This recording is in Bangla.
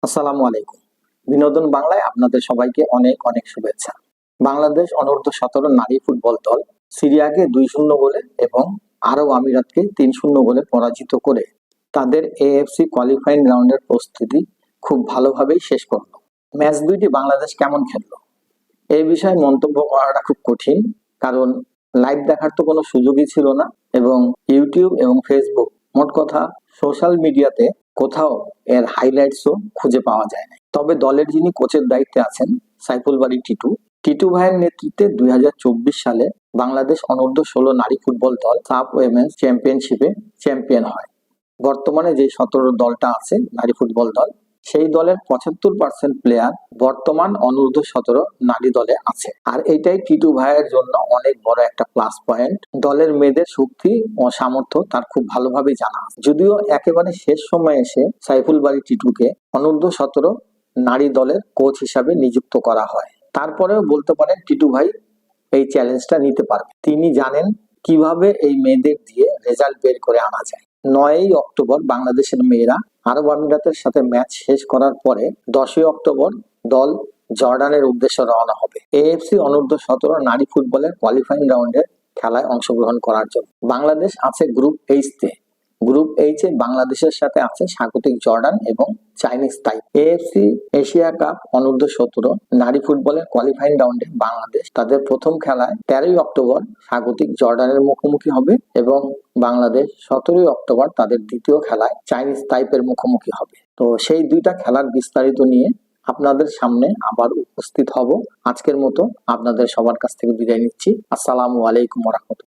আসসালামু আলাইকুম। বিনোদন বাংলায় আপনাদের সবাইকে অনেক অনেক শুভেচ্ছা। বাংলাদেশ অনূর্ধ্ব-17 নারী ফুটবল দল সিরিয়াকে 2-0 গোলে এবং আরব আমিরাতকে 3-0 গোলে পরাজিত করে তাদের এএফসি কোয়ালিফাইং রাউন্ডের প্রস্তুতি খুব ভালোভাবেই শেষ করল। ম্যাচ দুইটি বাংলাদেশ কেমন খেললো এই বিষয়ে মন্তব্য করাটা খুব কঠিন, কারণ লাইভ দেখার তো কোনো সুযোগই ছিল না এবং ইউটিউব এবং ফেসবুক, মোট কথা সোশ্যাল মিডিয়াতে কোথাও এর হাইলাইটসও খুঁজে পাওয়া যায় না। তবে দলের যিনি কোচের দায়িত্বে আছেন সাইফুল বারী টিটু ভাইয়ের নেতৃত্বে 2024 সালে বাংলাদেশ অনূর্ধ্ব-16 নারী ফুটবল দল সাফ উইমেন্স চ্যাম্পিয়নশিপে চ্যাম্পিয়ন হয়। বর্তমানে যে 17 দলটা আছে নারী ফুটবল দল, সেই দলের 75% প্লেয়ার বর্তমান অনূর্ধ্ব-17 নারী দলে আছে। আর এটাই টিটু ভাইয়ের জন্য অনেক বড় একটা প্লাস পয়েন্ট। দলের মেয়েদের শক্তি ও সামর্থ্য তার খুব ভালোভাবে জানা আছে। যদিও একেবারে শেষ সময়ে এসে সাইফুল বারী টিটুকে অনূর্ধ্ব-17 নারী দলের কোচ হিসাবে নিযুক্ত করা হয়, তারপরেও বলতে পারেন টিটু ভাই এই চ্যালেঞ্জটা নিতে পারবে। তিনি জানেন কিভাবে এই মেয়েদের দিয়ে রেজাল্ট বের করে আনা যায়। 9ই অক্টোবর বাংলাদেশের মেয়েরা আরব আমিরাতের সাথে ম্যাচ শেষ করার পরে 10ই অক্টোবর দল জর্ডানের উদ্দেশ্যে রওনা হবে এএফসি অনূর্ধ্ব-17 নারী ফুটবলের কোয়ালিফাইং রাউন্ডের খেলায় অংশগ্রহণ করার জন্য। বাংলাদেশ আছে গ্রুপ এইচ-তে। গ্রুপ এইচ-এ বাংলাদেশের সাথে আছে স্বাগতিক জর্ডান এবং Chinese Taipei. AFC Asia cup অনূর্ধ্ব-17 নারী ফুটবলের কোয়ালিফাইং রাউন্ডে বাংলাদেশ তাদের প্রথম খেলায় 13ই অক্টোবর স্বাগতিক জর্ডানের মুখোমুখি হবে এবং বাংলাদেশ 17ই অক্টোবর তাদের দ্বিতীয় খেলায় চাইনিজ তাইপের মুখোমুখি হবে। তো সেই দুইটা খেলার বিস্তারিত নিয়ে আপনাদের সামনে আবার উপস্থিত হব। আজকের মতো আপনাদের সবার কাছ থেকে বিদায় নিচ্ছি। আসসালামু আলাইকুম ওয়া রাহমাতুল্লাহ।